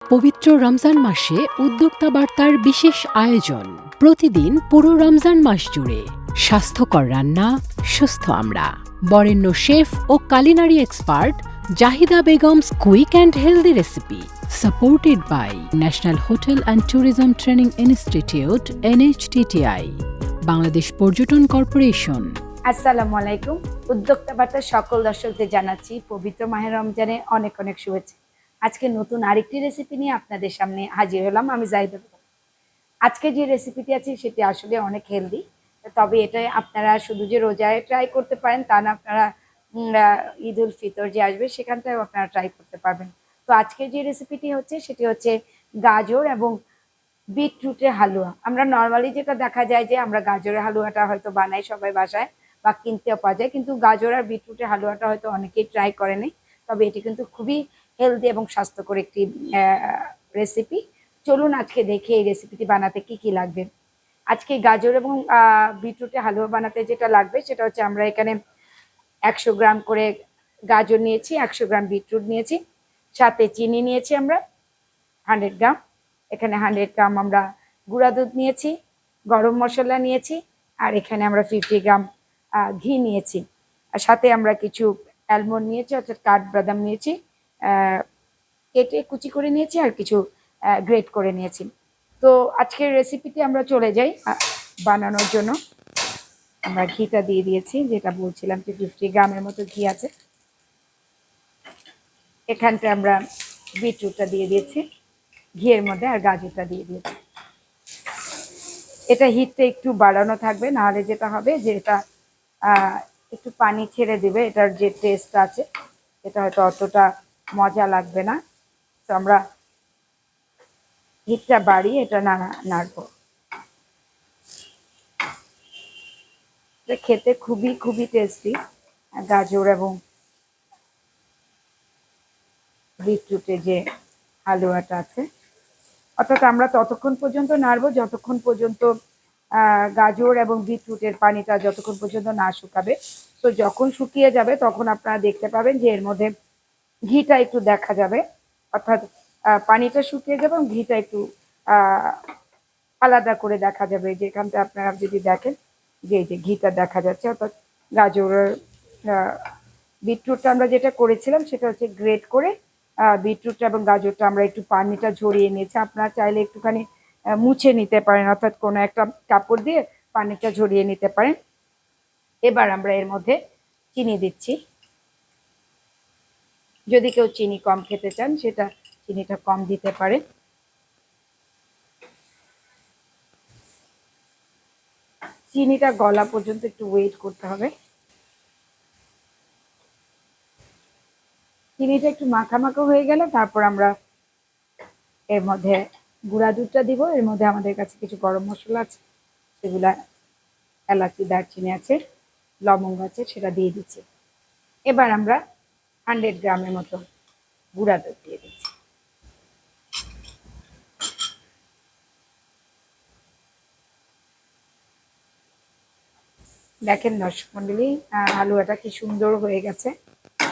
পবিত্র রমজান মাসে উদ্যোক্তা বার্তার বিশেষ আয়োজন। প্রতিদিন পুরো রমজান মাস জুড়ে স্বাস্থ্যকর রান্না, সুস্থ আমরা। বরেণ্য শেফ ও culinary expert Zahida Begum's quick and healthy recipe, supported by national hotel and tourism training institute NHTTI, Bangladesh পর্যটন কর্পোরেশন। আসসালামু আলাইকুম। উদ্যোক্তা বার্তার সকল দর্শকদের জানাচ্ছি পবিত্র মাহে রমজানে অনেক অনেক শুভেচ্ছা। আজকে নতুন আরেকটি রেসিপি নিয়ে আপনাদের সামনে হাজির হলাম। আমি জাহিদা বেগম। আজকে যে রেসিপিটি আছে সেটি আসলে অনেক হেলদি, তবে এটা আপনারা শুধু যে রোজায় ট্রাই করতে পারেন তা না, আপনারা ঈদ উল ফিতর যে আসবে সেখানটাও আপনারা ট্রাই করতে পারবেন। তো আজকে যে রেসিপিটি হচ্ছে সেটি হচ্ছে গাজর এবং বিটরুটের হালুয়া। আমরা নর্মালি যেটা দেখা যায় যে আমরা গাজরের হালুয়াটা হয়তো বানাই সবাই বাসায় বা কিনতেও পাওয়া যায়, কিন্তু গাজর আর বিটরুটের হালুয়াটা হয়তো অনেকেই ট্রাই করেনি। তবে এটি কিন্তু খুবই হেলদি এবং স্বাস্থ্যকর একটি রেসিপি। চলুন আজকে দেখি এই রেসিপিটি বানাতে কি কি লাগবে। আজকে গাজর এবং বিটরুটের হালুয়া বানাতে যেটা লাগবে সেটা হচ্ছে আমরা এখানে 100 গ্রাম করে গাজর নিয়েছি, 100 গ্রাম বিটরুট নিয়েছি, সাথে চিনি নিয়েছি আমরা 100 গ্রাম। এখানে 100 গ্রাম আমরা গুঁড়া দুধ নিয়েছি, গরম মশলা নিয়েছি, আর এখানে আমরা 50 গ্রাম ঘি নিয়েছি। আর সাথে আমরা কিছু অ্যালমন্ড নিয়েছি, অর্থাৎ কাঠবাদাম নিয়েছি, কেটে কুচি করে নিয়েছি, আর কিছু গ্রেট করে নিয়েছি। তো আজকের রেসিপিতে আমরা চলে যাই বানানোর জন্য। আমরা ঘিটা দিয়ে দিয়েছি, যেটা বলছিলাম যে 50 গ্রামের মতো ঘি আছে। এখানটা আমরা বিটরুটটা দিয়ে দিয়েছি ঘিয়ের মধ্যে, আর গাজরটা দিয়ে দিয়েছি। এটা হিটটা একটু বাড়ানো থাকবে, নাহলে যেটা হবে যে এটা একটু পানি ছেড়ে দেবে, এটার যে টেস্ট আছে এটা হয়তো অতটা মজা লাগবে না। তো আমরা হিটটা বাড়িয়ে এটা নাড়বো। এটা খেতে খুবই খুবই টেস্টি, গাজর এবং বিটরুটের যে হালুয়াটা আছে। অর্থাৎ আমরা ততক্ষণ পর্যন্ত নাড়বো যতক্ষণ পর্যন্ত গাজর এবং বিটরুটের পানিটা যতক্ষণ পর্যন্ত না শুকাবে। তো যখন শুকিয়ে যাবে তখন আপনারা দেখতে পাবেন যে এর মধ্যে ঘিটা একটু দেখা যাবে, অর্থাৎ পানিটা শুকিয়ে যাবে এবং ঘিটা একটু আলাদা করে দেখা যাবে। যেখানটা আপনারা যদি দেখেন যে এই যে ঘিটা দেখা যাচ্ছে, অর্থাৎ গাজরের বিটরুটটা আমরা যেটা করেছিলাম সেটা হচ্ছে গ্রেট করে বিটরুটটা এবং গাজরটা আমরা একটু পানিটা ঝরিয়ে নিয়েছি। আপনারা চাইলে একটুখানি মুছে নিতে পারেন, অর্থাৎ কোনো একটা কাপড় দিয়ে পানিটা ঝরিয়ে নিতে পারেন। এবার আমরা এর মধ্যে চিনি দিচ্ছি। যদি কেউ চিনি কম খেতে চান সেটা চিনিটা কম দিতে পারে। চিনিটা গলা পর্যন্ত একটু ওয়েট করতে হবে। চিনিটা একটু মাখা মাখা হয়ে গেলে তারপর আমরা এর মধ্যে গুঁড়া দুধটা দিব। এর মধ্যে আমাদের কাছে কিছু গরম মশলা আছে, সেগুলা এলাচি, দারচিনি আছে, লবঙ্গ আছে, সেটা দিয়ে দিচ্ছি। এবার আমরা 100 গ্রামের মতো গুঁড়া দুধ দিয়ে দিচ্ছি। দেখেন দর্শক মন্ডলী, হালুয়াটা কি সুন্দর হয়ে গেছে,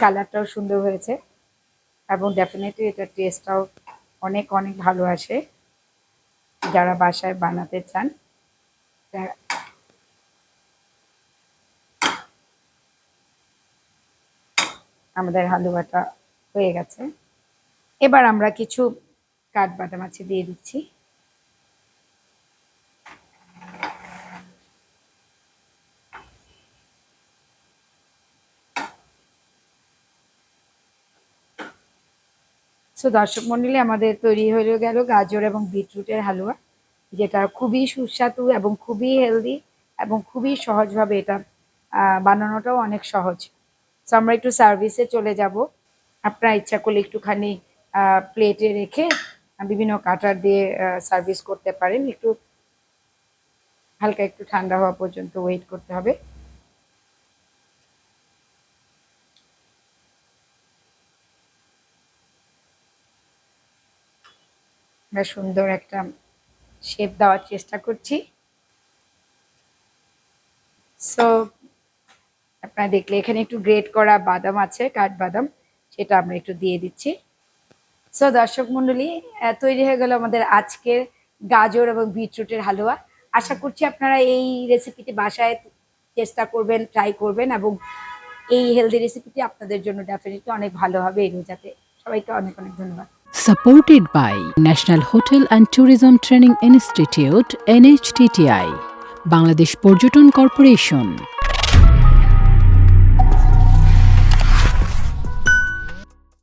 কালারটাও সুন্দর হয়েছে এবং ডেফিনেটলি এটার টেস্টটাও অনেক অনেক ভালো আসে যারা বাসায় বানাতে চান। আমাদের হালুয়াটা হয়ে গেছে। এবার আমরা কিছু কাঠবাদাম আছে দিয়ে দিচ্ছি। সো দর্শক মন্ডলী, আমাদের তৈরি হয়ে গেল গাজর এবং বিটরুটের হালুয়া, যেটা খুবই সুস্বাদু এবং খুবই হেলদি এবং খুবই সহজভাবে এটা বানানোটাও অনেক সহজ। সো আমরা একটু সার্ভিসে চলে যাব। আপনারা ইচ্ছা করলে একটুখানি প্লেটে রেখে বিভিন্ন কাটার দিয়ে সার্ভিস করতে পারেন। একটু হালকা একটু ঠান্ডা হওয়া পর্যন্ত ওয়েট করতে হবে। আমরা সুন্দর একটা শেপ দেওয়ার চেষ্টা করছি। সো আপনারা দেখলে এখানে একটু গ্রেট করা বাদাম আছে, কাঠবাদাম, সেটা আমরা একটু দিয়ে দিচ্ছি। সো দর্শক মন্ডলী, তৈরি হয়ে গেল আমাদের আজকের গাজর এবং বিটরুটের হালুয়া। আশা করছি আপনারা এই রেসিপিটি বাসায় চেষ্টা করবেন, ট্রাই করবেন, এবং এই হেলদি রেসিপিটি আপনাদের জন্য ডেফিনেটলি অনেক ভালো হবে এই রোজাতে। সবাইকে অনেক অনেক ধন্যবাদ। Supported by National Hotel and Tourism Training Institute, NHTTI, Bangladesh Porjoton Corporation.